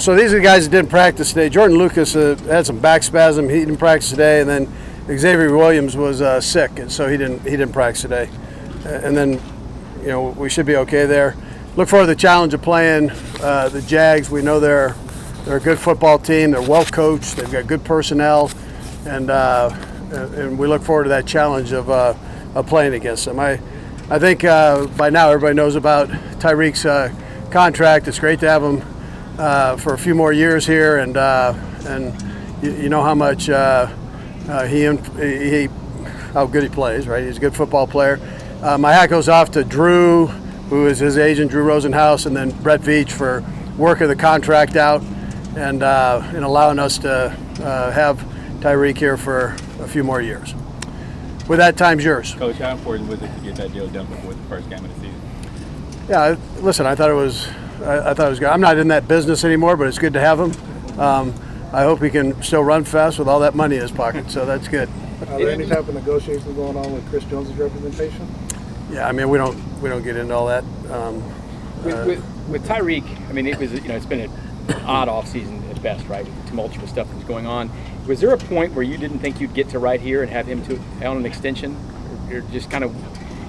So these are the guys that didn't practice today. Jordan Lucas had some back spasm. He didn't practice today, and then Xavier Williams was sick, and so he didn't practice today. And then, we should be okay there. Look forward to the challenge of playing the Jags. We know they're a good football team. They're well coached. They've got good personnel, and we look forward to that challenge of playing against them. I think by now everybody knows about Tyreek's contract. It's great to have him for a few more years here, and you know how much how good he plays, right? He's a good football player. My hat goes off to Drew, who is his agent, Drew Rosenhaus, and then Brett Veach for working the contract out and allowing us to have Tyreek here for a few more years. With that, time's yours. Coach, how important was it to get that deal done before the first game of the season? Yeah, listen, I thought it was good. I'm not in that business anymore, but it's good to have him. I hope he can still run fast with all that money in his pocket, so that's good. Are there any type of negotiations going on with Chris Jones' representation? Yeah, I mean, we don't get into all that. With Tyreek, I mean, it's been an odd offseason at best, right? Tumultuous stuff that was going on. Was there a point where you didn't think you'd get to right here and have him on an extension? Or just kind of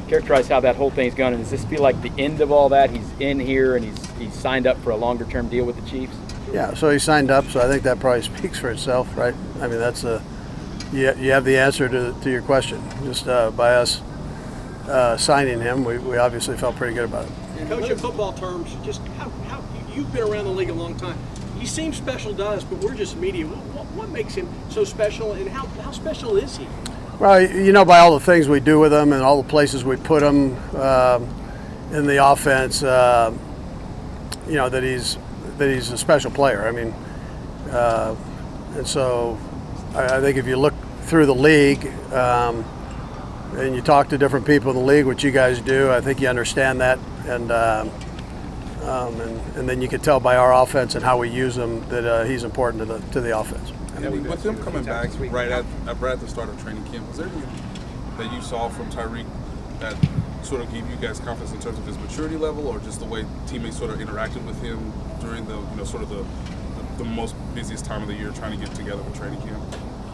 characterize how that whole thing's gone? And does this feel like the end of all that? He's in here and he's signed up for a longer-term deal with the Chiefs? Yeah, so he signed up, so I think that probably speaks for itself, right? I mean, that's you have the answer to your question. Just by us signing him, we obviously felt pretty good about it. Coach, in football terms, just how you've been around the league a long time. He seems special to us, but we're just media. What makes him so special, and how special is he? Well, by all the things we do with him and all the places we put him in the offense, that he's a special player. I mean, and so I think if you look through the league and you talk to different people in the league, which you guys do, I think you understand that, and then you can tell by our offense and how we use him that he's important to the offense. And with him coming back right at the start of training camp, was there anything that you saw from Tyreek that sort of gave you guys confidence in terms of his maturity level, or just the way teammates sort of interacted with him during the sort of the most busiest time of the year trying to get together for training camp?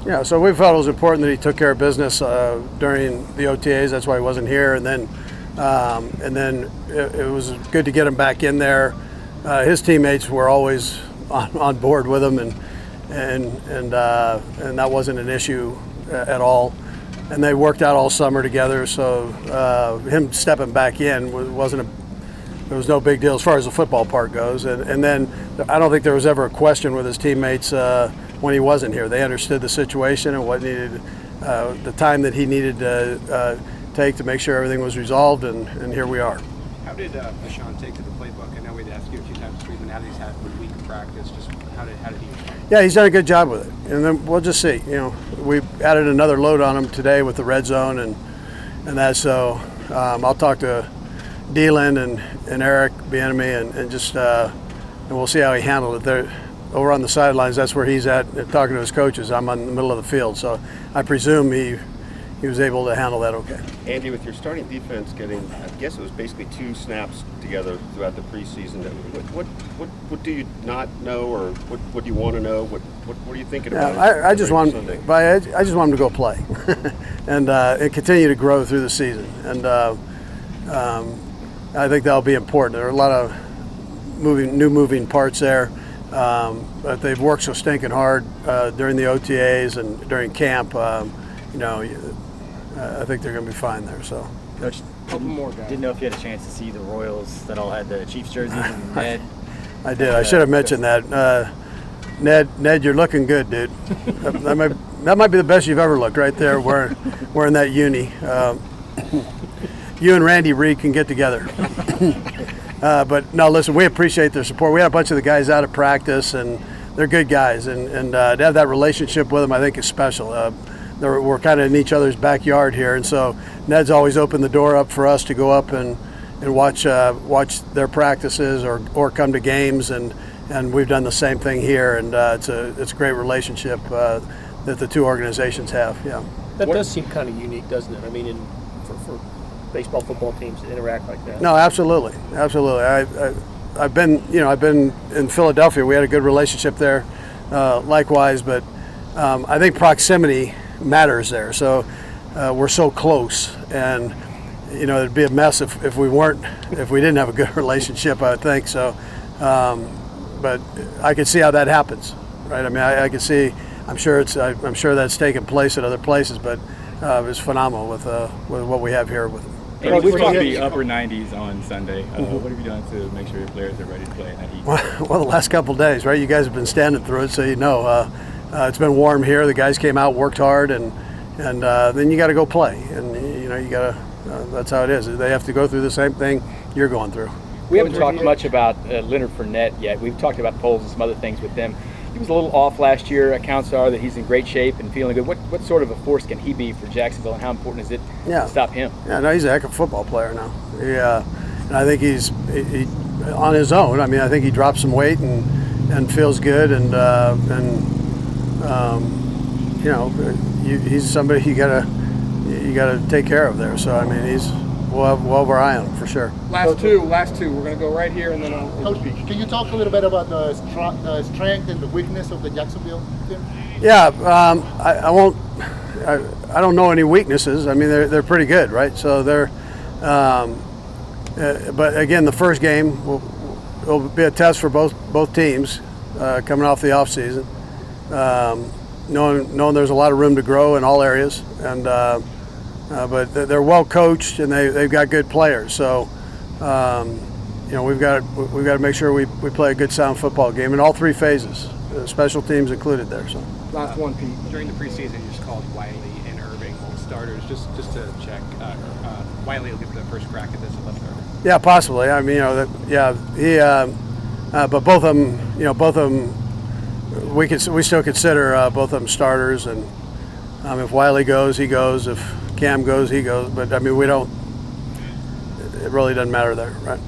Yeah, so we felt it was important that he took care of business during the OTAs. That's why he wasn't here, and then it was good to get him back in there. His teammates were always on board with him, and that wasn't an issue at all. And they worked out all summer together, so him stepping back in there was no big deal as far as the football part goes. And then I don't think there was ever a question with his teammates when he wasn't here. They understood the situation and what needed, the time that he needed to take to make sure everything was resolved, and here we are. How did LeSean take to the playbook? I know we'd asked you a few times this week, but now that he's had a week of practice, just how did he respond? Yeah, he's done a good job with it, and then we'll just see. We added another load on him today with the red zone and that. So I'll talk to Dylan and Eric Bieniemy and just and we'll see how he handled it. They're over on the sidelines. That's where he's at talking to his coaches. I'm in the middle of the field, so I presume he was able to handle that okay. Andy, with your starting defense getting, I guess it was basically 2 snaps together throughout the preseason, what do you not know, or what do you want to know? What are you thinking about? I just want him to go play and continue to grow through the season. And I think that'll be important. There are a lot of moving parts there, but they've worked so stinking hard during the OTAs and during camp. I think they're going to be fine there. So, Coach, didn't know if you had a chance to see the Royals that all had the Chiefs jerseys and Ned. I did. I should have mentioned that. Ned, you're looking good, dude. that might be the best you've ever looked right there, wearing that uni. You and Randy Reid can get together. But no, listen, we appreciate their support. We had a bunch of the guys out of practice, and they're good guys, and to have that relationship with them, I think, is special. We're kind of in each other's backyard here, and so Ned's always opened the door up for us to go up and watch their practices or come to games, and we've done the same thing here, and it's a great relationship that the two organizations have. Yeah, that does seem kind of unique, doesn't it? I mean, for baseball, football teams to interact like that. No, absolutely. I've been in Philadelphia. We had a good relationship there, likewise. But I think proximity matters there. So we're so close, and it'd be a mess if we didn't have a good relationship. I would think so. But I could see how that happens, right? I mean, I could see. I'm sure that's taken place at other places, but it's phenomenal with what we have here with them. And we're supposed to be upper 90s on Sunday. What have you done to make sure your players are ready to play in that heat? Well, the last couple of days, right? You guys have been standing through it, so it's been warm here. The guys came out, worked hard, and then you got to go play, and you got to. That's how it is. They have to go through the same thing you're going through. We haven't talked much about Leonard Fournette yet. We've talked about Foles and some other things with them. He was a little off last year. Accounts are that he's in great shape and feeling good. What sort of a force can he be for Jacksonville, and how important is it to stop him? Yeah, no, he's a heck of a football player now. And I think he's on his own. I mean, I think he dropped some weight and feels good, and he's somebody you gotta take care of there. So I mean, we'll have our eye on him for sure. Last two. We're going to go right here and then I'll Coach, can you talk a little bit about the strength and the weakness of the Jacksonville team? Yeah, I won't. I don't know any weaknesses. I mean, they're pretty good, right? So they're. But again, the first game will be a test for both teams coming off the off season, knowing there's a lot of room to grow in all areas, and but they're well coached and they've got good players. So we've got to make sure we play a good, sound football game in all three phases, special teams included there. So last one, Pete. During the preseason, you just called Wiley and Irving both starters. Just to check, Wiley will get the first crack at this at left guard. Yeah, possibly. I mean, but both of them, we still consider both of them starters. And if Wiley goes, he goes. If Cam goes, he goes. But I mean, it really doesn't matter there, right?